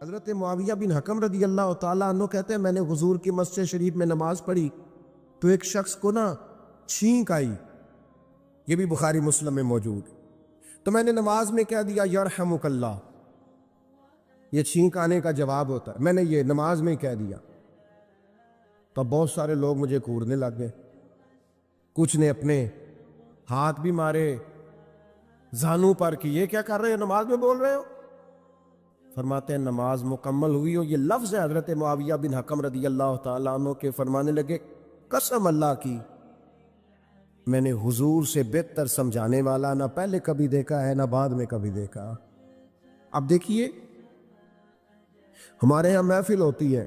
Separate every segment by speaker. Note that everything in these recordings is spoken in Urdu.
Speaker 1: حضرت معاویہ بن حکم رضی اللہ تعالیٰ عنہ کہتے ہیں میں نے حضور کی مسجد شریف میں نماز پڑھی تو ایک شخص کو چھینک آئی، یہ بھی بخاری مسلم میں موجود، تو میں نے نماز میں کہہ دیا یرحمک اللہ، یہ چھینک آنے کا جواب ہوتا ہے، میں نے یہ نماز میں کہہ دیا تو بہت سارے لوگ مجھے گھورنے لگ گئے، کچھ نے اپنے ہاتھ بھی مارے زانوں پر کہ یہ کیا کر رہے ہو، نماز میں بول رہے ہو؟ فرماتے ہیں نماز مکمل ہوئی ہو، یہ لفظ ہے حضرت معاویہ بن حکم رضی اللہ تعالیٰ عنہ کے، فرمانے لگے قسم اللہ کی میں نے حضور سے بہتر سمجھانے والا نہ پہلے کبھی دیکھا ہے نہ بعد میں کبھی دیکھا۔ اب دیکھیے ہمارے ہاں محفل ہوتی ہے،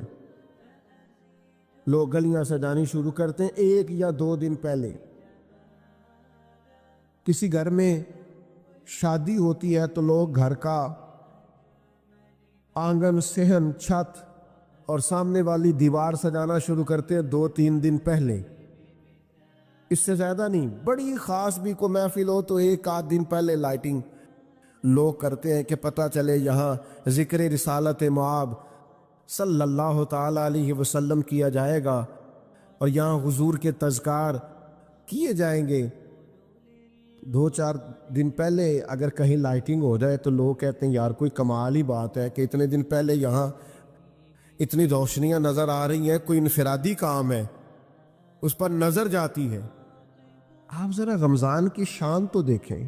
Speaker 1: لوگ گلیاں سجانی شروع کرتے ہیں 1 یا 2 دن پہلے، کسی گھر میں شادی ہوتی ہے تو لوگ گھر کا آنگن، صحن، چھت اور سامنے والی دیوار سجانا شروع کرتے ہیں 2-3 دن پہلے، اس سے زیادہ نہیں۔ بڑی خاص بھی کو محفل ہو تو 1-8 دن پہلے لائٹنگ لوگ کرتے ہیں کہ پتہ چلے یہاں ذکر رسالت مآب صلی اللہ تعالیٰ علیہ وسلم کیا جائے گا اور یہاں حضور کے تذکار کیے جائیں گے۔ 2-4 دن پہلے اگر کہیں لائٹنگ ہو جائے تو لوگ کہتے ہیں یار کوئی کمال ہی بات ہے کہ اتنے دن پہلے یہاں اتنی روشنیاں نظر آ رہی ہیں، کوئی انفرادی کام ہے، اس پر نظر جاتی ہے۔ آپ ذرا رمضان کی شان تو دیکھیں،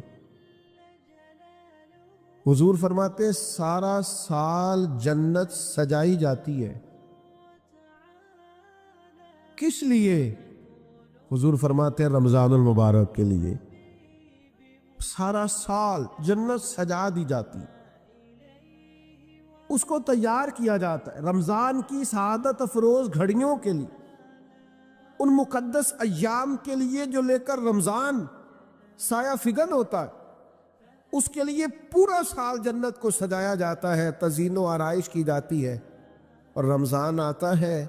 Speaker 1: حضور فرماتے سارا سال جنت سجائی جاتی ہے، کس لیے؟ حضور فرماتے ہیں رمضان المبارک کے لیے، سارا سال جنت سجا دی جاتی، اس کو تیار کیا جاتا ہے رمضان کی سعادت افروز گھڑیوں کے لیے، ان مقدس ایام کے لیے جو لے کر رمضان سایہ فگن ہوتا ہے، اس کے لیے پورا سال جنت کو سجایا جاتا ہے، تزئین و آرائش کی جاتی ہے، اور رمضان آتا ہے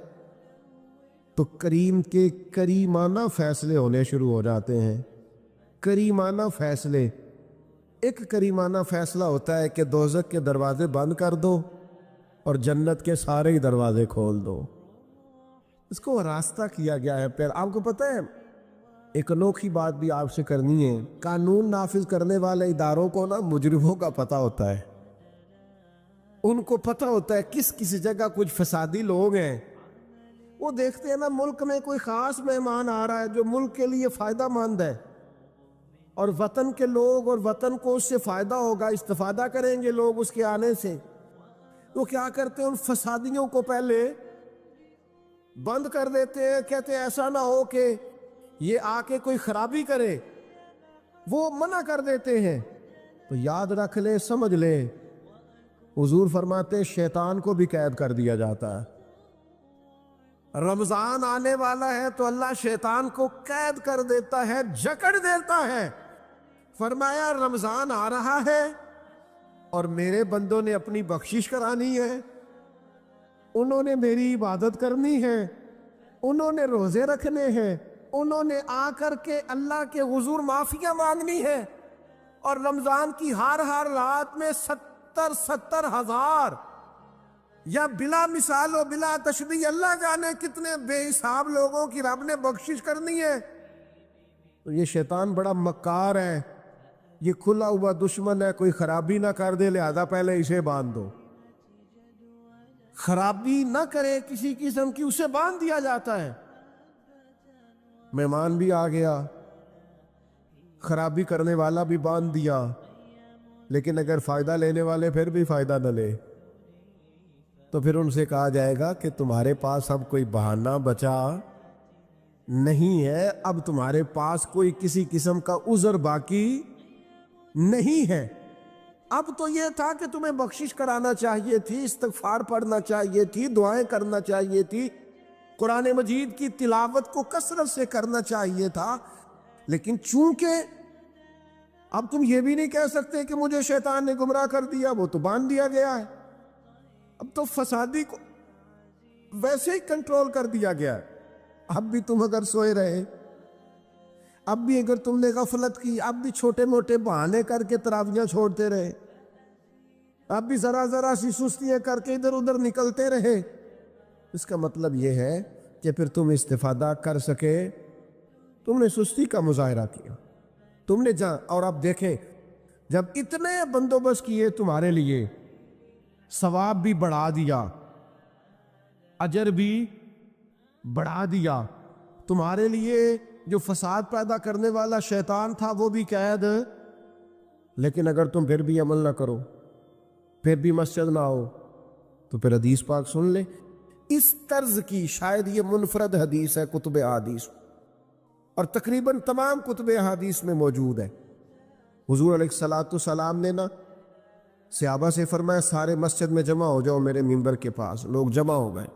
Speaker 1: تو کریم کے کریمانہ فیصلے ہونے شروع ہو جاتے ہیں۔ کریمانہ فیصلے، ایک کریمانہ فیصلہ ہوتا ہے کہ دوزخ کے دروازے بند کر دو اور جنت کے سارے ہی دروازے کھول دو، اس کو راستہ کیا گیا ہے۔ پھر آپ کو پتہ ہے ایک انوکھی بات بھی آپ سے کرنی ہے، قانون نافذ کرنے والے اداروں کو مجرموں کا پتہ ہوتا ہے، ان کو پتہ ہوتا ہے کس جگہ کچھ فسادی لوگ ہیں، وہ دیکھتے ہیں ملک میں کوئی خاص مہمان آ رہا ہے جو ملک کے لیے فائدہ مند ہے اور وطن کے لوگ اور وطن کو اس سے فائدہ ہوگا، استفادہ کریں گے لوگ اس کے آنے سے، وہ کیا کرتے ہیں ان فسادیوں کو پہلے بند کر دیتے ہیں، کہتے ہیں ایسا نہ ہو کہ یہ آ کے کوئی خرابی کرے، وہ منع کر دیتے ہیں۔ تو یاد رکھ لے، سمجھ لے، حضور فرماتے شیطان کو بھی قید کر دیا جاتا ہے۔ رمضان آنے والا ہے تو اللہ شیطان کو قید کر دیتا ہے، جکڑ دیتا ہے۔ فرمایا رمضان آ رہا ہے اور میرے بندوں نے اپنی بخشش کرانی ہے، انہوں نے میری عبادت کرنی ہے، انہوں نے روزے رکھنے ہیں، انہوں نے آ کر کے اللہ کے حضور معافیاں مانگنی ہے، اور رمضان کی ہر رات میں 70 ہزار یا بلا مثال و بلا تشبیہ اللہ جانے کتنے بے حساب لوگوں کی رب نے بخشش کرنی ہے۔ تو یہ شیطان بڑا مکار ہے، یہ کھلا ہوا دشمن ہے، کوئی خرابی نہ کر دے لہذا پہلے اسے باندھ دو، خرابی نہ کرے کسی قسم کی اسے باندھ دیا جاتا ہے۔ مہمان بھی آ گیا، خرابی کرنے والا بھی باندھ دیا، لیکن اگر فائدہ لینے والے پھر بھی فائدہ نہ لے تو پھر ان سے کہا جائے گا کہ تمہارے پاس اب کوئی بہانہ بچا نہیں ہے، اب تمہارے پاس کوئی کسی قسم کا عذر باقی نہیں ہے۔ اب تو یہ تھا کہ تمہیں بخشش کرانا چاہیے تھی، استغفار پڑھنا چاہیے تھی، دعائیں کرنا چاہیے تھی، قرآن مجید کی تلاوت کو کثرت سے کرنا چاہیے تھا، لیکن چونکہ اب تم یہ بھی نہیں کہہ سکتے کہ مجھے شیطان نے گمراہ کر دیا، وہ تو باندھ دیا گیا ہے، اب تو فسادی کو ویسے ہی کنٹرول کر دیا گیا ہے۔ اب بھی تم اگر سوئے رہے، اب بھی اگر تم نے غفلت کی، اب بھی چھوٹے موٹے بہانے کر کے تراویحاں چھوڑتے رہے، آپ بھی ذرا ذرا سی سستیاں کر کے ادھر ادھر نکلتے رہے، اس کا مطلب یہ ہے کہ پھر تم استفادہ کر سکے، تم نے سستی کا مظاہرہ کیا، تم نے اور آپ دیکھیں جب اتنے بندوبست کیے تمہارے لیے، ثواب بھی بڑھا دیا، اجر بھی بڑھا دیا، تمہارے لیے جو فساد پیدا کرنے والا شیطان تھا وہ بھی قید، لیکن اگر تم پھر بھی عمل نہ کرو، پھر بھی مسجد نہ آؤ، تو پھر حدیث پاک سن لے۔ اس طرز کی شاید یہ منفرد حدیث ہے کتب احادیث، اور تقریباً تمام کتب احادیث میں موجود ہے۔ حضور علیہ الصلوۃ والسلام نے نا صحابہ سے فرمایا سارے مسجد میں جمع ہو جاؤ میرے ممبر کے پاس، لوگ جمع ہو گئے،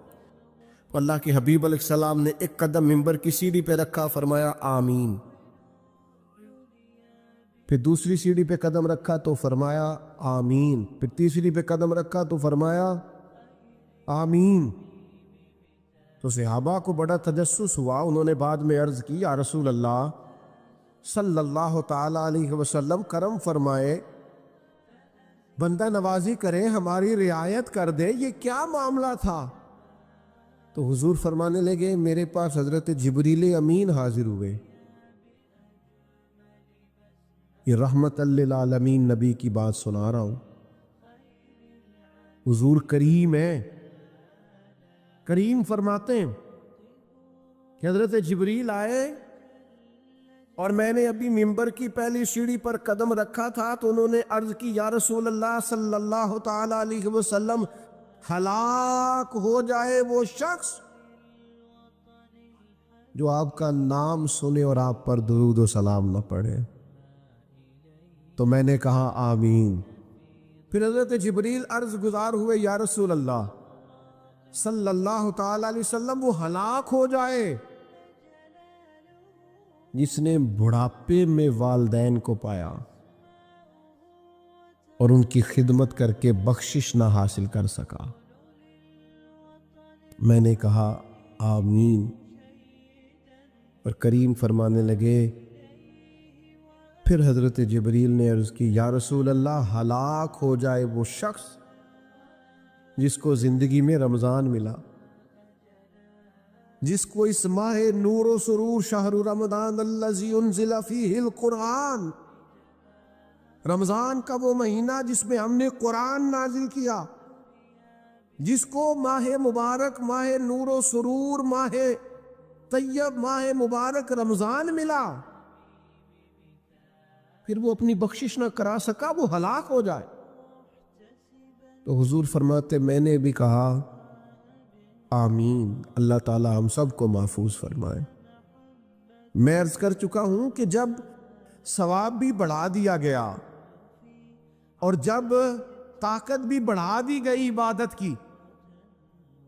Speaker 1: اللہ کے حبیب علیہ السلام نے ایک قدم ممبر کی سیڑھی پہ رکھا، فرمایا آمین، پھر دوسری سیڑھی پہ قدم رکھا تو فرمایا آمین، پھر تیسری پہ قدم رکھا تو فرمایا آمین۔ تو صحابہ کو بڑا تجسس ہوا، انہوں نے بعد میں عرض کی یا رسول اللہ صلی اللہ تعالی علیہ وسلم کرم فرمائے، بندہ نوازی کرے، ہماری رعایت کر دے، یہ کیا معاملہ تھا؟ تو حضور فرمانے لگے میرے پاس حضرت جبریل امین حاضر ہوئے، یہ رحمت للعالمین نبی کی بات سنا رہا ہوں، حضور کریم ہے، کریم فرماتے ہیں کہ حضرت جبریل آئے اور میں نے ابھی ممبر کی پہلی سیڑھی پر قدم رکھا تھا تو انہوں نے عرض کی یا رسول اللہ صلی اللہ تعالی علیہ وسلم ہلاک ہو جائے وہ شخص جو آپ کا نام سنے اور آپ پر درود و سلام نہ پڑھے۔ تو میں نے کہا آمین۔ پھر حضرت جبریل عرض گزار ہوئے یا رسول اللہ صلی اللہ تعالی علیہ وسلم وہ ہلاک ہو جائے جس نے بڑھاپے میں والدین کو پایا اور ان کی خدمت کر کے بخشش نہ حاصل کر سکا۔ میں نے کہا آمین، اور کریم فرمانے لگے پھر حضرت جبریل نے عرض کی یا رسول اللہ ہلاک ہو جائے وہ شخص جس کو زندگی میں رمضان ملا، جس کو اس ماہ نور و سرور شہر رمضان الذی انزل فیہ القرآن، رمضان کا وہ مہینہ جس میں ہم نے قرآن نازل کیا، جس کو ماہ مبارک، ماہ نور و سرور، ماہ طیب، ماہ مبارک رمضان ملا، پھر وہ اپنی بخشش نہ کرا سکا، وہ ہلاک ہو جائے۔ تو حضور فرماتے میں نے بھی کہا آمین، اللہ تعالی ہم سب کو محفوظ فرمائے۔ میں عرض کر چکا ہوں کہ جب ثواب بھی بڑھا دیا گیا اور جب طاقت بھی بڑھا دی گئی عبادت کی،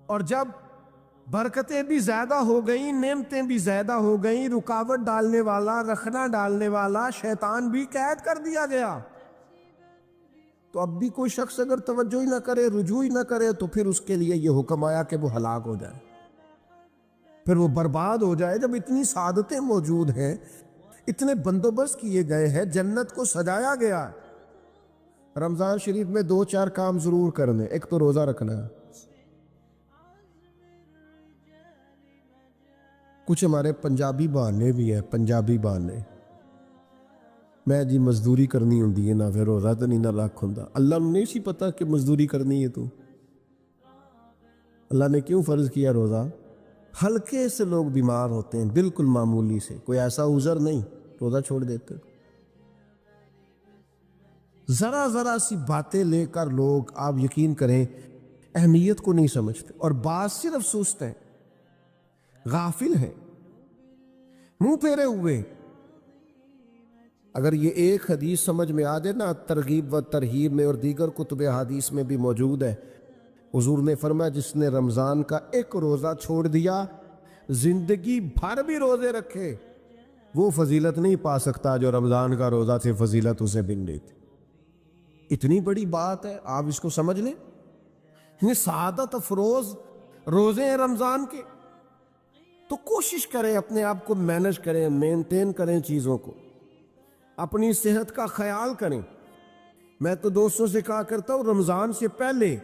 Speaker 1: اور جب برکتیں بھی زیادہ ہو گئیں، نعمتیں بھی زیادہ ہو گئیں، رکاوٹ ڈالنے والا، رخنا ڈالنے والا شیطان بھی قید کر دیا گیا، تو اب بھی کوئی شخص اگر توجہ ہی نہ کرے، رجوع ہی نہ کرے، تو پھر اس کے لیے یہ حکم آیا کہ وہ ہلاک ہو جائے، پھر وہ برباد ہو جائے۔ جب اتنی سعادتیں موجود ہیں، اتنے بندوبست کیے گئے ہیں، جنت کو سجایا گیا ہے، رمضان شریف میں 2-4 کام ضرور کرنے۔ ایک تو روزہ رکھنا ہے، کچھ ہمارے پنجابی بہانے بھی ہیں، پنجابی بہانے، میں جی مزدوری کرنی ہوں ہے نہ پھر روزہ تو نہیں نہ رکھ ہوں۔ اللہ نے نہیں سی پتا کہ مزدوری کرنی ہے، تو اللہ نے کیوں فرض کیا روزہ؟ ہلکے سے لوگ بیمار ہوتے ہیں، بالکل معمولی سے، کوئی ایسا عذر نہیں، روزہ چھوڑ دیتے۔ ذرا ذرا سی باتیں لے کر لوگ، آپ یقین کریں، اہمیت کو نہیں سمجھتے، اور بعض صرف سست ہیں، غافل ہیں، منہ پھیرے ہوئے۔ اگر یہ ایک حدیث سمجھ میں آ جائے نا، ترغیب و ترہیب میں اور دیگر کتب حدیث میں بھی موجود ہے، حضور نے فرمایا جس نے رمضان کا ایک روزہ چھوڑ دیا، زندگی بھر بھی روزے رکھے، وہ فضیلت نہیں پا سکتا جو رمضان کا روزہ سے فضیلت اسے مل رہی تھی۔ اتنی بڑی بات ہے، آپ اس کو سمجھ لیں، یہ سعادت افروز روزے ہیں رمضان کے، تو کوشش کریں اپنے آپ کو مینج کریں، مینٹین کریں چیزوں کو، اپنی صحت کا خیال کریں، میں تو دوستوں سے کہا کرتا ہوں رمضان سے پہلے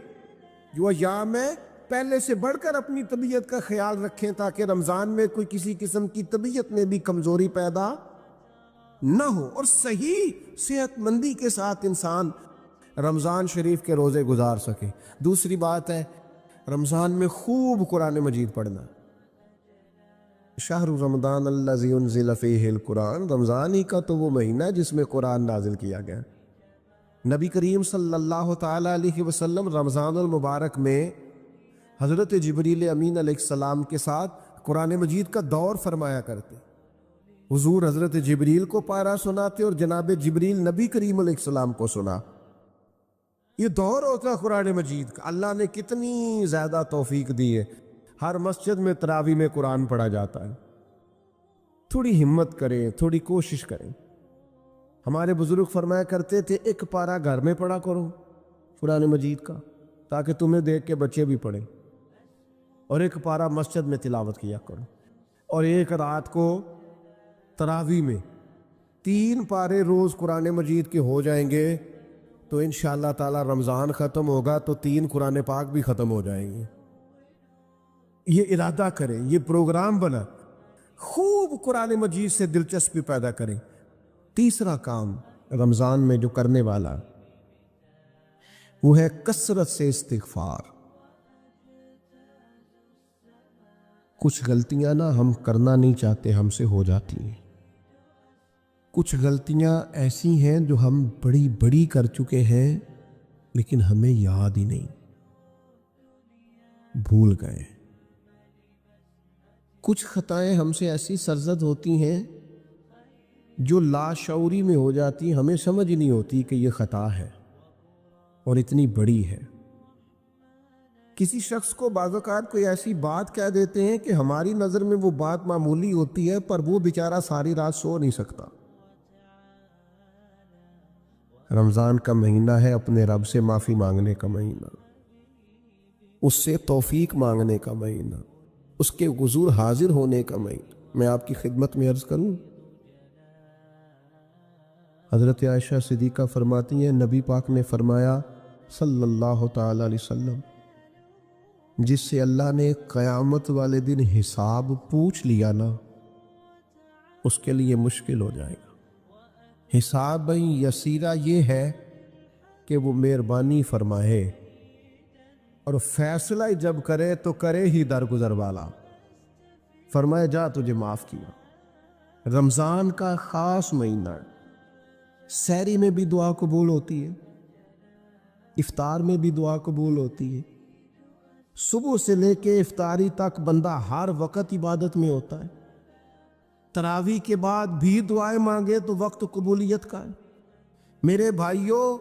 Speaker 1: جو ایام ہے پہلے سے بڑھ کر اپنی طبیعت کا خیال رکھیں تاکہ رمضان میں کوئی کسی قسم کی طبیعت میں بھی کمزوری پیدا نہ ہو اور صحیح صحت مندی کے ساتھ انسان رمضان شریف کے روزے گزار سکے۔ دوسری بات ہے رمضان میں خوب قرآن مجید پڑھنا۔ شہر رمضان الذی انزل فیہ القرآن، رمضان ہی کا تو وہ مہینہ ہے جس میں قرآن نازل کیا گیا۔ نبی کریم صلی اللہ تعالی علیہ وسلم رمضان المبارک میں حضرت جبریل امین علیہ السلام کے ساتھ قرآن مجید کا دور فرمایا کرتے۔ حضور حضرت جبریل کو پارہ سناتے اور جناب جبریل نبی کریم علیہ السلام کو سنا۔ یہ دور ہوتا ہے قرآن مجید کا۔ اللہ نے کتنی زیادہ توفیق دی ہے، ہر مسجد میں تراویح میں قرآن پڑھا جاتا ہے۔ تھوڑی ہمت کریں، تھوڑی کوشش کریں۔ ہمارے بزرگ فرمایا کرتے تھے ایک پارہ گھر میں پڑھا کرو قرآن مجید کا تاکہ تمہیں دیکھ کے بچے بھی پڑھیں، اور ایک پارہ مسجد میں تلاوت کیا کرو، اور ایک رات کو تراویح میں 3 پارے روز قرآن مجید کے ہو جائیں گے تو انشاءاللہ تعالی رمضان ختم ہوگا تو 3 قرآن پاک بھی ختم ہو جائیں گے۔ یہ ارادہ کریں، یہ پروگرام بنا، خوب قرآن مجید سے دلچسپی پیدا کریں۔ تیسرا کام رمضان میں جو کرنے والا وہ ہے کثرت سے استغفار۔ کچھ غلطیاں نا ہم کرنا نہیں چاہتے، ہم سے ہو جاتی ہیں۔ کچھ غلطیاں ایسی ہیں جو ہم بڑی بڑی کر چکے ہیں لیکن ہمیں یاد ہی نہیں، بھول گئے۔ کچھ خطائیں ہم سے ایسی سرزد ہوتی ہیں جو لاشعوری میں ہو جاتی، ہمیں سمجھ نہیں ہوتی کہ یہ خطا ہے اور اتنی بڑی ہے۔ کسی شخص کو بعض اوقات کوئی ایسی بات کہہ دیتے ہیں کہ ہماری نظر میں وہ بات معمولی ہوتی ہے، پر وہ بیچارہ ساری رات سو نہیں سکتا۔ رمضان کا مہینہ ہے اپنے رب سے معافی مانگنے کا مہینہ، اس سے توفیق مانگنے کا مہینہ، اس کے حضور حاضر ہونے کا مہینہ۔ میں آپ کی خدمت میں عرض کروں، حضرت عائشہ صدیقہ فرماتی ہیں نبی پاک نے فرمایا صلی اللہ تعالی علیہ وسلم، جس سے اللہ نے قیامت والے دن حساب پوچھ لیا نا اس کے لیے مشکل ہو جائے گا۔ حساب یسیرہ یہ ہے کہ وہ مہربانی فرمائے اور فیصلہ جب کرے تو کرے ہی درگزر والا، فرمائے جا تجھے معاف کیا۔ رمضان کا خاص مہینہ ہے، سحری میں بھی دعا قبول ہوتی ہے، افطار میں بھی دعا قبول ہوتی ہے، صبح سے لے کے افطاری تک بندہ ہر وقت عبادت میں ہوتا ہے۔ تراویح کے بعد بھی دعائیں مانگے تو وقت قبولیت کا ہے۔ میرے بھائیوں،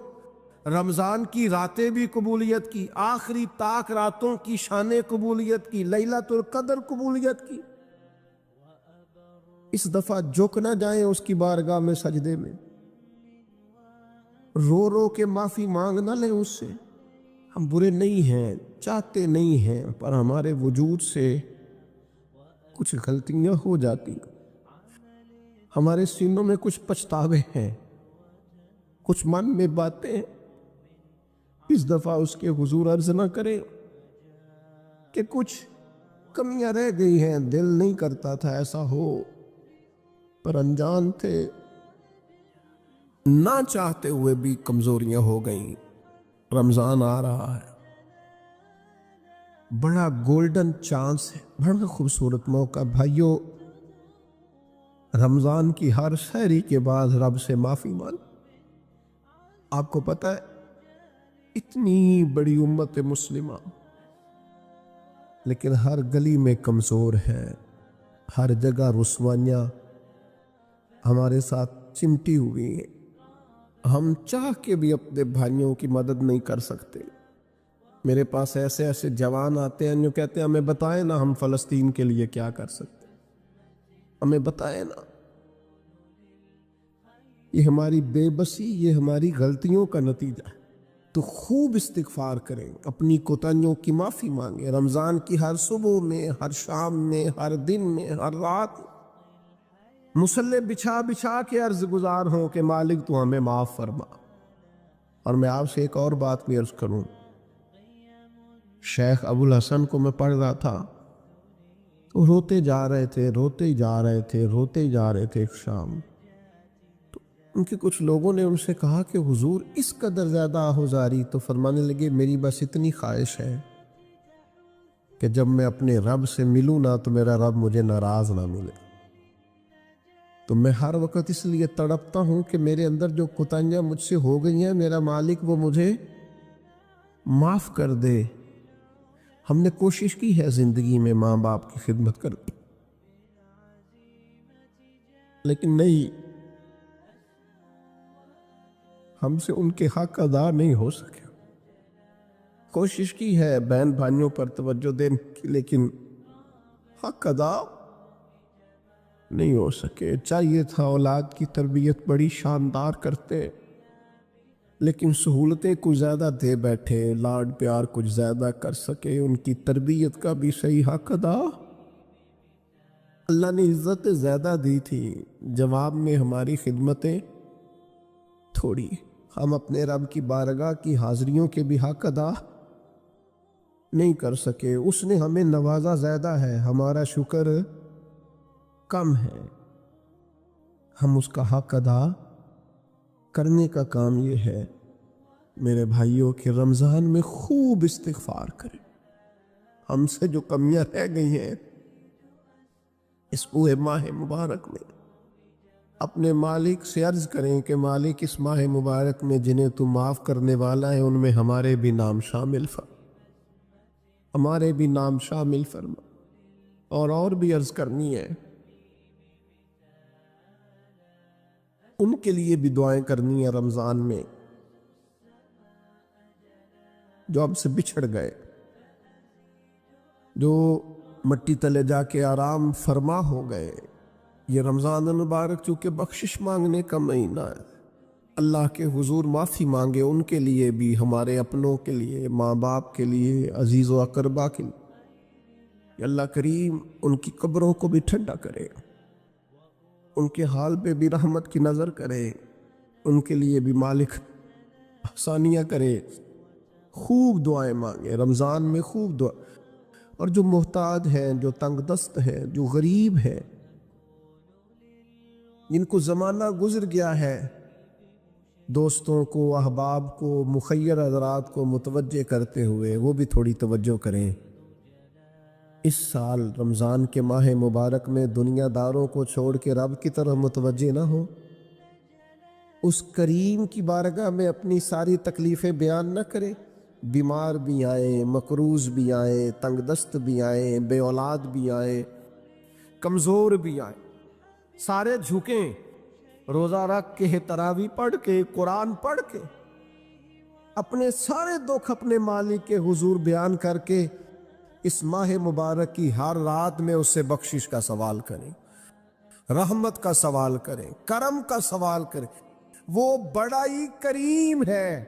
Speaker 1: رمضان کی راتیں بھی قبولیت کی، آخری طاق راتوں کی شان قبولیت کی، لیلۃ القدر قبولیت کی۔ اس دفعہ جھک نہ جائیں اس کی بارگاہ میں سجدے میں، رو رو کے معافی مانگ نہ لیں اس سے۔ ہم برے نہیں ہیں، چاہتے نہیں ہیں، پر ہمارے وجود سے کچھ غلطیاں ہو جاتی، ہمارے سینوں میں کچھ پچھتاوے ہیں، کچھ من میں باتیں ہیں۔ اس دفعہ اس کے حضور عرض نہ کریں کہ کچھ کمیاں رہ گئی ہیں، دل نہیں کرتا تھا ایسا ہو، پر انجان تھے، نہ چاہتے ہوئے بھی کمزوریاں ہو گئیں۔ رمضان آ رہا ہے، بڑا گولڈن چانس ہے، بڑا خوبصورت موقع۔ بھائیوں، رمضان کی ہر سحری کے بعد رب سے معافی مانگ۔ آپ کو پتہ ہے اتنی بڑی امت مسلمہ لیکن ہر گلی میں کمزور ہے، ہر جگہ رسوائیاں ہمارے ساتھ چمٹی ہوئی ہیں، ہم چاہ کے بھی اپنے بھائیوں کی مدد نہیں کر سکتے۔ میرے پاس ایسے ایسے جوان آتے ہیں جو کہتے ہیں ہمیں بتائیں نا ہم فلسطین کے لیے کیا کر سکتے، ہمیں بتائیں نا۔ یہ ہماری بے بسی، یہ ہماری غلطیوں کا نتیجہ ہے۔ تو خوب استغفار کریں، اپنی کوتاہیوں کی معافی مانگیں۔ رمضان کی ہر صبح میں، ہر شام میں، ہر دن میں، ہر رات مصلے بچھا بچھا کے عرض گزار ہوں کہ مالک تو ہمیں معاف فرما، اور میں آپ سے ایک اور بات بھی عرض کروں، شیخ ابو الحسن کو میں پڑھ رہا تھا تو روتے جا رہے تھے ایک شام تو ان کے کچھ لوگوں نے ان سے کہا کہ حضور اس قدر زیادہ آہوزاری، تو فرمانے لگے میری بس اتنی خواہش ہے کہ جب میں اپنے رب سے ملوں نا تو میرا رب مجھے ناراض نہ ملے، تو میں ہر وقت اس لیے تڑپتا ہوں کہ میرے اندر جو کوتاہیاں مجھ سے ہو گئی ہیں میرا مالک وہ مجھے معاف کر دے۔ ہم نے کوشش کی ہے زندگی میں ماں باپ کی خدمت کر، لیکن نہیں، ہم سے ان کے حق ادا نہیں ہو سکے۔ کوشش کی ہے بہن بھائیوں پر توجہ دینے کی، لیکن حق ادا نہیں ہو سکے۔ چاہیے تھا اولاد کی تربیت بڑی شاندار کرتے، لیکن سہولتیں کچھ زیادہ دے بیٹھے، لاڈ پیار کچھ زیادہ کر سکے، ان کی تربیت کا بھی صحیح حق ادا۔ اللہ نے عزت زیادہ دی تھی، جواب میں ہماری خدمتیں تھوڑی، ہم اپنے رب کی بارگاہ کی حاضریوں کے بھی حق ادا نہیں کر سکے۔ اس نے ہمیں نوازا زیادہ ہے، ہمارا شکر کم ہے، ہم اس کا حق ادا کرنے کا کام یہ ہے میرے بھائیوں کہ رمضان میں خوب استغفار کریں۔ ہم سے جو کمیاں رہ گئی ہیں اس پورے ماہ مبارک میں، اپنے مالک سے عرض کریں کہ مالک اس ماہ مبارک میں جنہیں تو معاف کرنے والا ہے ان میں ہمارے بھی نام شامل فرما، اور بھی عرض کرنی ہے، ان کے لیے بھی دعائیں کرنی ہے رمضان میں جو ہم سے بچھڑ گئے، جو مٹی تلے جا کے آرام فرما ہو گئے۔ یہ رمضان المبارک چونکہ بخشش مانگنے کا مہینہ ہے، اللہ کے حضور معافی مانگے ان کے لیے بھی، ہمارے اپنوں کے لیے، ماں باپ کے لیے، عزیز و اقربا کے لیے، کہ اللہ کریم ان کی قبروں کو بھی ٹھنڈا کرے، ان کے حال پہ بھی رحمت کی نظر کرے، ان کے لیے بھی مالک آسانیاں کرے۔ خوب دعائیں مانگے رمضان میں، خوب دعا، اور جو محتاج ہیں، جو تنگ دست ہیں، جو غریب ہیں، جن کو زمانہ گزر گیا ہے، دوستوں کو، احباب کو، مخیر حضرات کو متوجہ کرتے ہوئے وہ بھی تھوڑی توجہ کریں۔ اس سال رمضان کے ماہ مبارک میں دنیا داروں کو چھوڑ کے رب کی طرف متوجہ نہ ہو، اس کریم کی بارگاہ میں اپنی ساری تکلیفیں بیان نہ کریں، بیمار بھی آئیں، مقروض بھی آئیں، تنگ دست بھی آئیں، بے اولاد بھی آئیں، کمزور بھی آئیں، سارے جھکیں، روزہ رکھ کے، تراویح پڑھ کے، قرآن پڑھ کے، اپنے سارے دکھ اپنے مالک کے حضور بیان کر کے اس ماہ مبارک کی ہر رات میں اس سے بخشش کا سوال کریں، رحمت کا سوال کریں، کرم کا سوال کریں، وہ بڑا ہی کریم ہے۔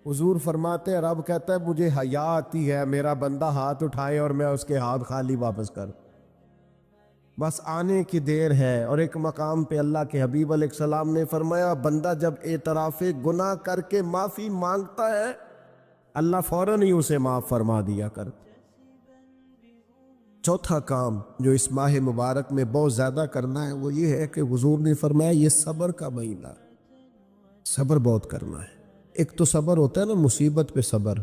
Speaker 1: حضور فرماتے ہیں، رب کہتا ہے مجھے حیا آتی ہے میرا بندہ ہاتھ اٹھائے اور میں اس کے ہاتھ خالی واپس کر، بس آنے کی دیر ہے۔ اور ایک مقام پہ اللہ کے حبیب علیہ السلام نے فرمایا، بندہ جب اعتراف گناہ کر کے معافی مانگتا ہے اللہ فوراً ہی اسے معاف فرما دیا کر۔ چوتھا کام جو اس ماہ مبارک میں بہت زیادہ کرنا ہے وہ یہ ہے کہ حضور نے فرمایا یہ صبر کا مہینہ، صبر بہت کرنا ہے۔ ایک تو صبر ہوتا ہے نا مصیبت پہ صبر،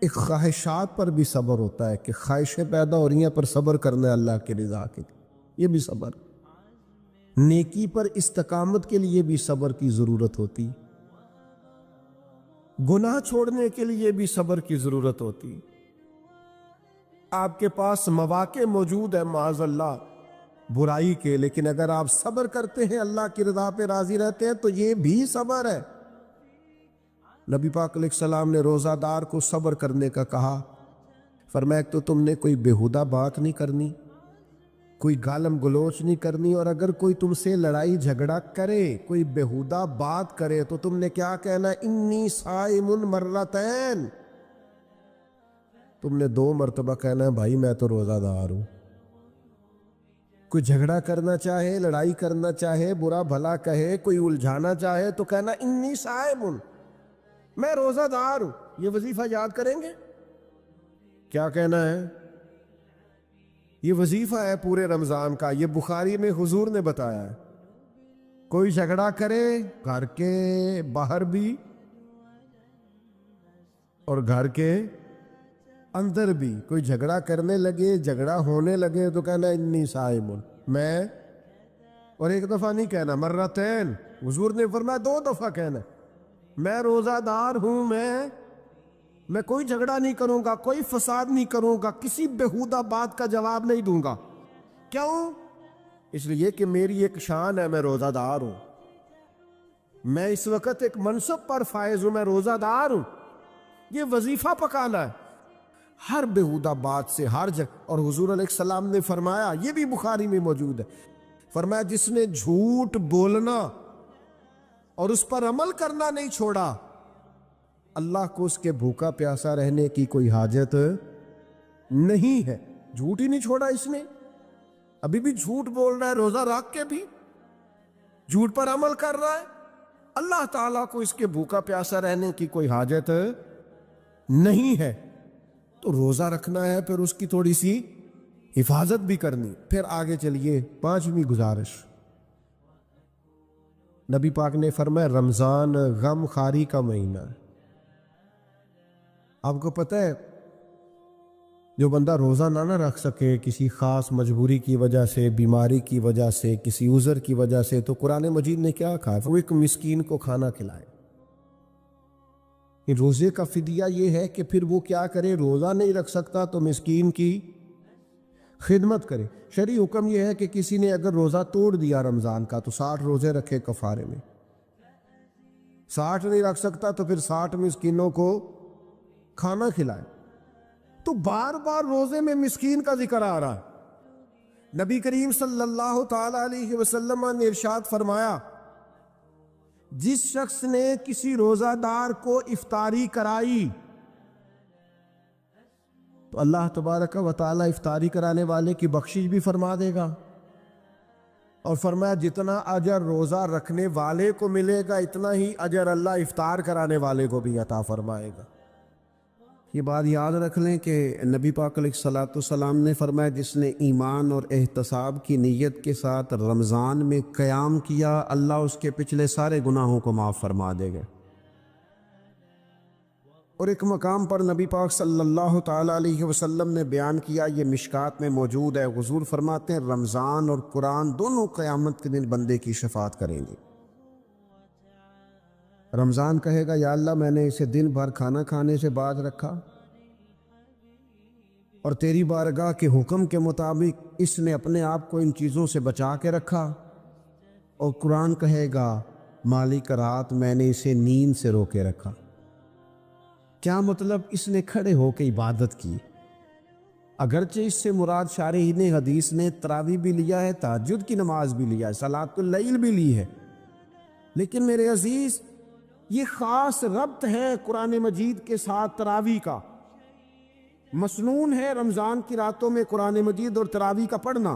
Speaker 1: ایک خواہشات پر بھی صبر ہوتا ہے کہ خواہشیں پیدا ہو رہی ہیں پر صبر کرنا ہے اللہ کی رضا کے لیے، یہ بھی صبر۔ نیکی پر استقامت کے لیے بھی صبر کی ضرورت ہوتی، گناہ چھوڑنے کے لیے بھی صبر کی ضرورت ہوتی۔ آپ کے پاس مواقع موجود ہے معاذ اللہ برائی کے، لیکن اگر آپ صبر کرتے ہیں، اللہ کی رضا پہ راضی رہتے ہیں تو یہ بھی صبر ہے۔ نبی پاک علیہ السلام نے روزہ دار کو صبر کرنے کا کہا، فرمایا تو تم نے کوئی بےہودہ بات نہیں کرنی، کوئی گالم گلوچ نہیں کرنی، اور اگر کوئی تم سے لڑائی جھگڑا کرے، کوئی بےہودہ بات کرے تو تم نے کیا کہنا، انی صائم مرتین، تم نے 2 مرتبہ کہنا ہے بھائی میں تو روزہ دار ہوں۔ کوئی جھگڑا کرنا چاہے، لڑائی کرنا چاہے، برا بھلا کہے، کوئی الجھانا چاہے تو کہنا انی صائم، میں روزہ دار ہوں۔ یہ وظیفہ یاد کریں گے؟ کیا کہنا ہے؟ یہ وظیفہ ہے پورے رمضان کا، یہ بخاری میں حضور نے بتایا ہے۔ کوئی جھگڑا کرے گھر کے باہر بھی اور گھر کے اندر بھی، کوئی جھگڑا کرنے لگے، جھگڑا ہونے لگے تو کہنا انی صائم، میں، اور ایک دفعہ نہیں کہنا، مرتين، حضور نے فرمایا 2 دفعہ کہنا، میں روزہ دار ہوں، میں کوئی جھگڑا نہیں کروں گا، کوئی فساد نہیں کروں گا، کسی بیہودہ بات کا جواب نہیں دوں گا۔ کیوں؟ اس لیے کہ میری ایک شان ہے، میں روزہ دار ہوں، میں اس وقت ایک منصب پر فائز ہوں، میں روزہ دار ہوں۔ یہ وظیفہ پکانا ہے ہر بیہودہ بات سے، ہر جگہ۔ اور حضور علیہ السلام نے فرمایا، یہ بھی بخاری میں موجود ہے، فرمایا جس نے جھوٹ بولنا اور اس پر عمل کرنا نہیں چھوڑا، اللہ کو اس کے بھوکا پیاسا رہنے کی کوئی حاجت نہیں ہے۔ جھوٹ ہی نہیں چھوڑا اس نے، ابھی بھی جھوٹ بول رہا ہے، روزہ رکھ کے بھی جھوٹ پر عمل کر رہا ہے، اللہ تعالیٰ کو اس کے بھوکا پیاسا رہنے کی کوئی حاجت نہیں ہے۔ تو روزہ رکھنا ہے، پھر اس کی تھوڑی سی حفاظت بھی کرنی۔ پھر آگے چلیے، 5ویں گزارش، نبی پاک نے فرمایا رمضان غم خاری کا مہینہ ہے۔ آپ کو پتہ ہے جو بندہ روزہ نہ رکھ سکے کسی خاص مجبوری کی وجہ سے، بیماری کی وجہ سے، کسی عذر کی وجہ سے، تو قرآن مجید نے کیا کہا؟ وہ ایک مسکین کو کھانا کھلائے۔ روزے کا فدیہ یہ ہے کہ پھر وہ کیا کرے؟ روزہ نہیں رکھ سکتا تو مسکین کی خدمت کرے۔ شرعی حکم یہ ہے کہ کسی نے اگر روزہ توڑ دیا رمضان کا تو 60 روزے رکھے کفارے میں، 60 نہیں رکھ سکتا تو پھر 60 مسکینوں کو کھانا کھلائے۔ تو بار بار روزے میں مسکین کا ذکر آ رہا ہے۔ نبی کریم صلی اللہ تعالی علیہ وسلم نے ارشاد فرمایا، جس شخص نے کسی روزہ دار کو افطاری کرائی تو اللہ تبارک و تعالی افطاری کرانے والے کی بخشش بھی فرما دے گا، اور فرمایا جتنا اجر روزہ رکھنے والے کو ملے گا اتنا ہی اجر اللہ افطار کرانے والے کو بھی عطا فرمائے گا۔ یہ بات یاد رکھ لیں کہ نبی پاک علیہ الصلوۃ والسلام نے فرمایا جس نے ایمان اور احتساب کی نیت کے ساتھ رمضان میں قیام کیا، اللہ اس کے پچھلے سارے گناہوں کو معاف فرما دے گا۔ اور ایک مقام پر نبی پاک صلی اللہ تعالی علیہ وسلم نے بیان کیا، یہ مشکات میں موجود ہے، حضور فرماتے ہیں رمضان اور قرآن دونوں قیامت کے دن بندے کی شفاعت کریں گے۔ رمضان کہے گا یا اللہ میں نے اسے دن بھر کھانا کھانے سے باز رکھا اور تیری بارگاہ کے حکم کے مطابق اس نے اپنے آپ کو ان چیزوں سے بچا کے رکھا، اور قرآن کہے گا مالک رات میں نے اسے نیند سے روکے رکھا۔ کیا مطلب؟ اس نے کھڑے ہو کے عبادت کی، اگرچہ اس سے مراد شارحین حدیث نے تراویح بھی لیا ہے، تہجد کی نماز بھی لیا ہے، صلاۃ اللیل بھی لی ہے، لیکن میرے عزیز یہ خاص ربط ہے قرآن مجید کے ساتھ تراویح کا۔ مسنون ہے رمضان کی راتوں میں قرآن مجید اور تراویح کا پڑھنا۔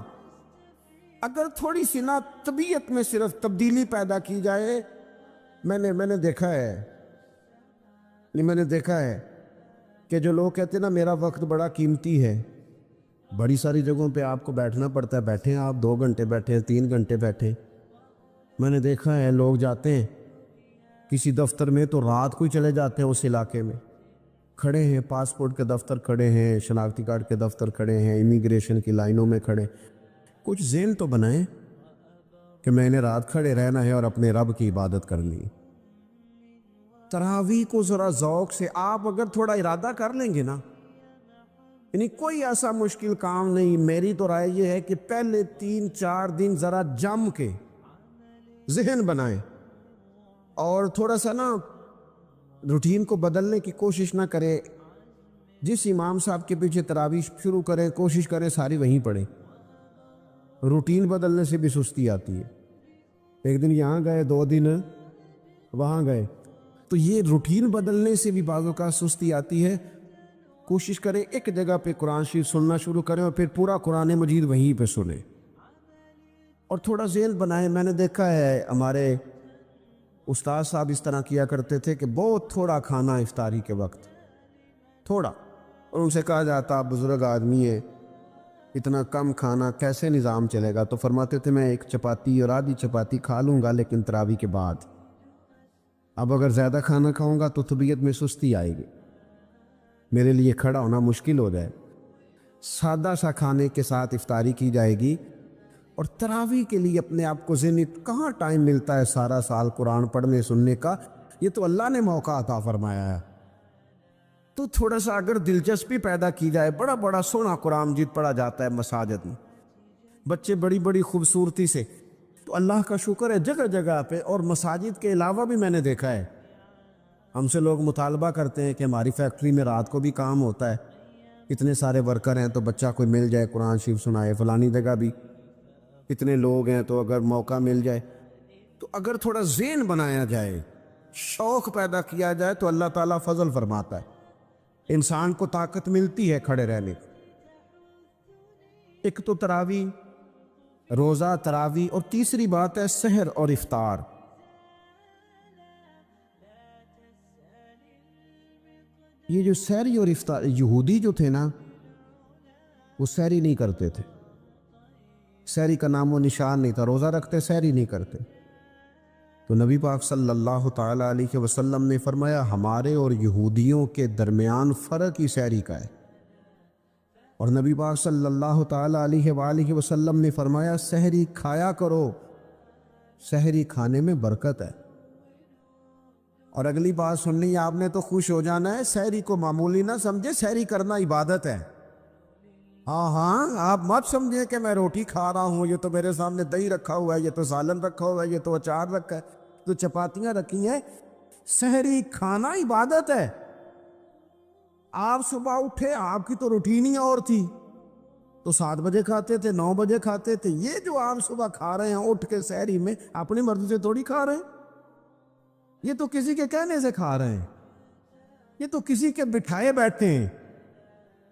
Speaker 1: اگر تھوڑی سی نا طبیعت میں صرف تبدیلی پیدا کی جائے، میں نے دیکھا ہے کہ جو لوگ کہتے ہیں نا میرا وقت بڑا قیمتی ہے، بڑی ساری جگہوں پہ آپ کو بیٹھنا پڑتا ہے، بیٹھیں آپ 2 گھنٹے بیٹھیں، 3 گھنٹے بیٹھیں۔ میں نے دیکھا ہے لوگ جاتے ہیں کسی دفتر میں تو رات کو ہی چلے جاتے ہیں، اس علاقے میں کھڑے ہیں، پاسپورٹ کے دفتر کھڑے ہیں، شناختی کارڈ کے دفتر کھڑے ہیں، امیگریشن کی لائنوں میں کھڑے۔ کچھ ذہن تو بنائیں کہ میں نے رات کھڑے رہنا ہے اور اپنے رب کی عبادت کرنی۔ تراویح کو ذرا ذوق سے آپ اگر تھوڑا ارادہ کر لیں گے نا، یعنی کوئی ایسا مشکل کام نہیں۔ میری تو رائے یہ ہے کہ پہلے 3-4 دن ذرا جم کے ذہن بنائیں اور تھوڑا سا نا روٹین کو بدلنے کی کوشش نہ کرے۔ جس امام صاحب کے پیچھے تراویح شروع کریں کوشش کریں ساری وہیں پڑھیں۔ روٹین بدلنے سے بھی سستی آتی ہے، ایک دن یہاں گئے 2 دن وہاں گئے، تو یہ روٹین بدلنے سے بھی بعض اوقات سستی آتی ہے۔ کوشش کریں ایک جگہ پہ قرآن شریف سننا شروع کریں اور پھر پورا قرآن مجید وہیں پہ سنیں۔ اور تھوڑا ذہن بنائیں. میں نے دیکھا ہے ہمارے استاد صاحب اس طرح کیا کرتے تھے کہ بہت تھوڑا کھانا افطاری کے وقت، تھوڑا، اور ان سے کہا جاتا آپ بزرگ آدمی ہیں، اتنا کم کھانا کیسے نظام چلے گا؟ تو فرماتے تھے میں ایک چپاتی اور آدھی چپاتی کھا لوں گا لیکن تراویح کے بعد. اب اگر زیادہ کھانا کھاؤں گا تو طبیعت میں سستی آئے گی، میرے لیے کھڑا ہونا مشکل ہو جائے. سادہ سا کھانے کے ساتھ افطاری کی جائے گی. اور تراویح کے لیے اپنے آپ کو ذہنی کہاں ٹائم ملتا ہے سارا سال قرآن پڑھنے سننے کا؟ یہ تو اللہ نے موقع عطا فرمایا ہے. تو تھوڑا سا اگر دلچسپی پیدا کی جائے، بڑا بڑا سونا قرآن مجید پڑھا جاتا ہے مساجد میں، بچے بڑی بڑی خوبصورتی سے، تو اللہ کا شکر ہے جگہ جگہ پہ. اور مساجد کے علاوہ بھی میں نے دیکھا ہے، ہم سے لوگ مطالبہ کرتے ہیں کہ ہماری فیکٹری میں رات کو بھی کام ہوتا ہے، اتنے سارے ورکر ہیں تو بچہ کوئی مل جائے قرآن شریف سنائے، فلانی جگہ بھی اتنے لوگ ہیں تو اگر موقع مل جائے. تو اگر تھوڑا ذہن بنایا جائے، شوق پیدا کیا جائے تو اللہ تعالیٰ فضل فرماتا ہے، انسان کو طاقت ملتی ہے کھڑے رہنے کی. ایک تو تراویح، روزہ، تراویح، اور تیسری بات ہے سحر اور افطار. یہ جو سحری اور افطار، یہودی جو تھے نا وہ سحری نہیں کرتے تھے، سحری کا نام و نشان نہیں تھا، روزہ رکھتے سحری نہیں کرتے. تو نبی پاک صلی اللہ تعالیٰ علیہ وسلم نے فرمایا ہمارے اور یہودیوں کے درمیان فرق ہی سحری کا ہے. اور نبی پاک صلی اللہ تعالیٰ علیہ وآلہ وسلم نے فرمایا سحری کھایا کرو، سحری کھانے میں برکت ہے. اور اگلی بات سننی ہے آپ نے تو خوش ہو جانا ہے، سحری کو معمولی نہ سمجھے، سحری کرنا عبادت ہے. ہاں آپ مت سمجھیں کہ میں روٹی کھا رہا ہوں، یہ تو میرے سامنے دہی رکھا ہوا ہے، یہ تو سالن رکھا ہوا ہے، یہ تو اچار رکھا ہے، تو چپاتیاں رکھی ہیں. سحری کھانا عبادت ہے. آپ صبح اٹھے، آپ کی تو روٹین ہی اور تھی، تو 7 بجے کھاتے تھے، 9 بجے کھاتے تھے. یہ جو آپ صبح کھا رہے ہیں اٹھ کے سحری میں، اپنی مرضی سے تھوڑی کھا رہے ہیں، یہ تو کسی کے کہنے سے کھا رہے ہیں، یہ تو کسی کے بٹھائے بیٹھے ہیں.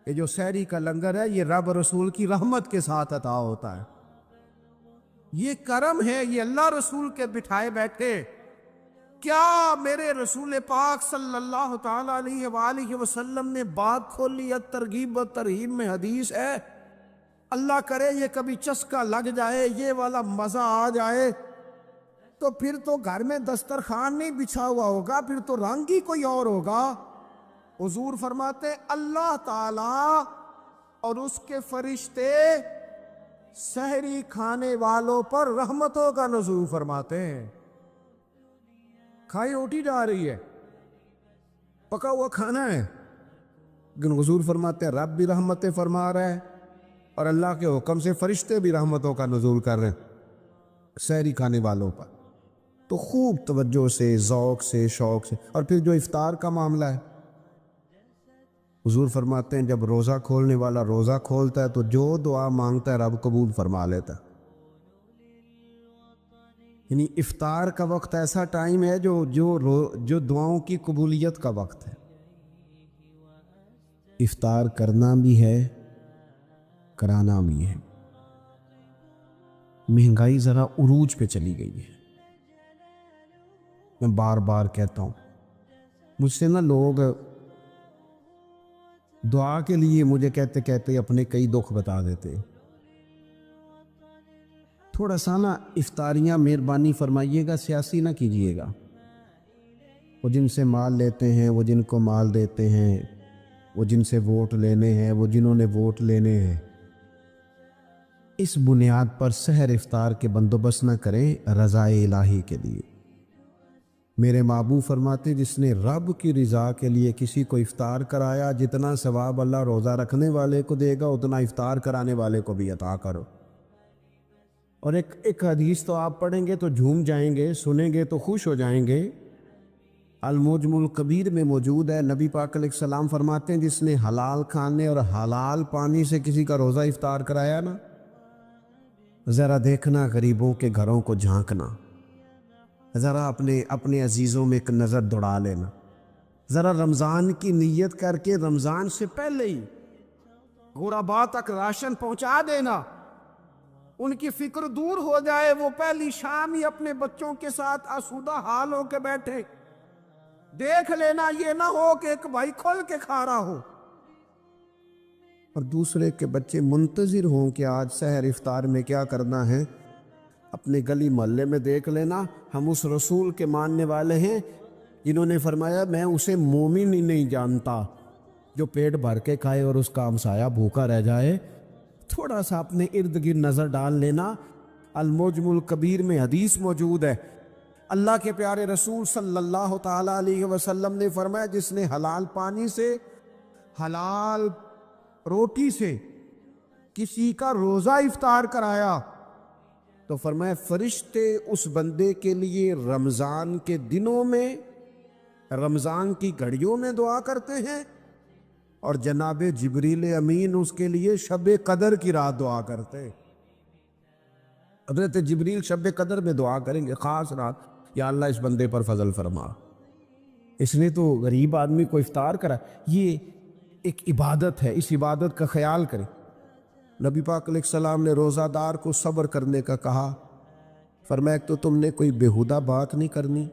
Speaker 1: یہ جو سحری کا لنگر ہے یہ رب رسول کی رحمت کے ساتھ عطا ہوتا ہے، یہ کرم ہے، یہ اللہ رسول کے بٹھائے بیٹھے. کیا میرے رسول پاک صلی اللہ تعالیٰ علیہ وآلہ وسلم نے بات کھولی ہے، ترغیب و ترہیب میں حدیث ہے. اللہ کرے یہ کبھی چسکا لگ جائے، یہ والا مزہ آ جائے، تو پھر تو گھر میں دسترخوان نہیں بچھا ہوا ہوگا، پھر تو رنگ ہی کوئی اور ہوگا. حضور فرماتے اللہ تعالیٰ اور اس کے فرشتے سحری کھانے والوں پر رحمتوں کا نزول فرماتے ہیں. کھائی روٹی جا رہی ہے، پکا ہوا کھانا ہے، لیکن حضور فرماتے ہیں رب بھی رحمتیں فرما رہا ہے اور اللہ کے حکم سے فرشتے بھی رحمتوں کا نزول کر رہے ہیں سحری کھانے والوں پر. تو خوب توجہ سے، ذوق سے، شوق سے. اور پھر جو افطار کا معاملہ ہے، حضور فرماتے ہیں جب روزہ کھولنے والا روزہ کھولتا ہے تو جو دعا مانگتا ہے رب قبول فرما لیتا ہے. یعنی افطار کا وقت ایسا ٹائم ہے جو دعاؤں کی قبولیت کا وقت ہے. افطار کرنا بھی ہے، کرانا بھی ہے. مہنگائی ذرا عروج پہ چلی گئی ہے، میں بار بار کہتا ہوں. مجھ سے نا لوگ دعا کے لیے مجھے کہتے کہتے اپنے کئی دکھ بتا دیتے. تھوڑا سا نا افطاریاں مہربانی فرمائیے گا، سیاسی نہ کیجیے گا. وہ جن سے مال لیتے ہیں، وہ جن کو مال دیتے ہیں، وہ جن سے ووٹ لینے ہیں، وہ جنہوں نے ووٹ لینے ہیں، اس بنیاد پر سحر افطار کے بندوبست نہ کریں رضا الہی کے لیے. میرے محبوب فرماتے جس نے رب کی رضا کے لیے کسی کو افطار کرایا، جتنا ثواب اللہ روزہ رکھنے والے کو دے گا اتنا افطار کرانے والے کو بھی عطا کرو. اور ایک حدیث تو آپ پڑھیں گے تو جھوم جائیں گے، سنیں گے تو خوش ہو جائیں گے. المعجم الکبیر میں موجود ہے. نبی پاک علیہ السلام فرماتے ہیں جس نے حلال کھانے اور حلال پانی سے کسی کا روزہ افطار کرایا نا، ذرا دیکھنا غریبوں کے گھروں کو جھانکنا، ذرا اپنے عزیزوں میں ایک نظر دوڑا لینا، ذرا رمضان کی نیت کر کے رمضان سے پہلے ہی غرباء تک راشن پہنچا دینا، ان کی فکر دور ہو جائے، وہ پہلی شام ہی اپنے بچوں کے ساتھ آسودہ حال ہو کے بیٹھے۔ دیکھ لینا یہ نہ ہو کہ ایک بھائی کھل کے کھا رہا ہو اور دوسرے کے بچے منتظر ہوں کہ آج سحر افطار میں کیا کرنا ہے۔ اپنے گلی محلے میں دیکھ لینا، ہم اس رسول کے ماننے والے ہیں جنہوں نے فرمایا میں اسے مومن ہی نہیں جانتا جو پیٹ بھر کے کھائے اور اس کا ہمسایہ بھوکا رہ جائے۔ تھوڑا سا اپنے ارد گرد نظر ڈال لینا۔ المعجم الکبیر میں حدیث موجود ہے، اللہ کے پیارے رسول صلی اللہ تعالیٰ علیہ وسلم نے فرمایا جس نے حلال پانی سے، حلال روٹی سے کسی کا روزہ افطار کرایا تو فرمایا فرشتے اس بندے کے لیے رمضان کے دنوں میں، رمضان کی گھڑیوں میں دعا کرتے ہیں، اور جناب جبریل امین اس کے لیے شب قدر کی رات دعا کرتے ہیں۔ حضرت جبریل شب قدر میں دعا کریں گے خاص رات، یا اللہ اس بندے پر فضل فرما، اس نے تو غریب آدمی کو افطار کرا۔ یہ ایک عبادت ہے، اس عبادت کا خیال کریں۔ نبی پاک علیہ السلام نے روزہ دار کو صبر کرنے کا کہا، فرمایا تو تم نے کوئی بیہودہ بات نہیں کرنی،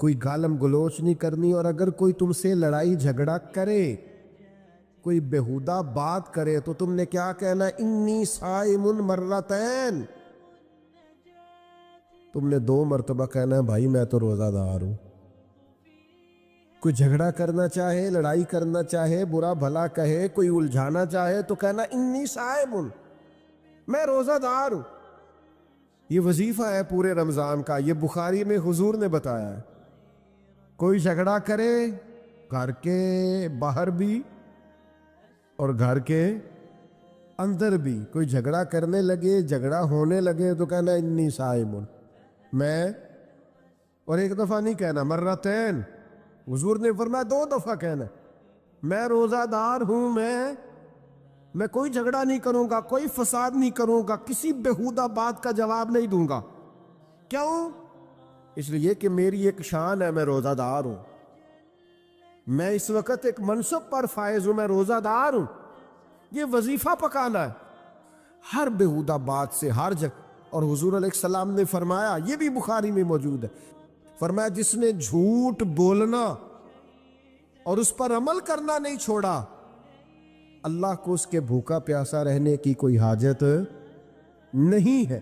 Speaker 1: کوئی گالم گلوچ نہیں کرنی، اور اگر کوئی تم سے لڑائی جھگڑا کرے، کوئی بیہودہ بات کرے تو تم نے کیا کہنا؟ انی صائم مرتین، تم نے 2 مرتبہ کہنا ہے بھائی میں تو روزہ دار ہوں۔ کوئی جھگڑا کرنا چاہے، لڑائی کرنا چاہے، برا بھلا کہے، کوئی الجھانا چاہے تو کہنا انی صائم، میں روزہ دار ہوں۔ یہ وظیفہ ہے پورے رمضان کا، یہ بخاری میں حضور نے بتایا ہے۔ کوئی جھگڑا کرے گھر کے باہر بھی اور گھر کے اندر بھی، کوئی جھگڑا کرنے لگے، جھگڑا ہونے لگے تو کہنا انی صائم، میں، اور 1 دفعہ نہیں کہنا، مرتین، حضور نے فرمایا 2 دفعہ کہنا میں روزہ دار ہوں، میں کوئی جھگڑا نہیں کروں گا، کوئی فساد نہیں کروں گا، کسی بیہودہ بات کا جواب نہیں دوں گا۔ کیوں؟ اس لیے کہ میری ایک شان ہے، میں روزہ دار ہوں، میں اس وقت ایک منصب پر فائز ہوں، میں روزہ دار ہوں۔ یہ وظیفہ پکانا ہے ہر بیہودہ بات سے، ہر جگہ۔ اور حضور علیہ السلام نے فرمایا، یہ بھی بخاری میں موجود ہے، فرمایا جس نے جھوٹ بولنا اور اس پر عمل کرنا نہیں چھوڑا، اللہ کو اس کے بھوکا پیاسا رہنے کی کوئی حاجت نہیں ہے۔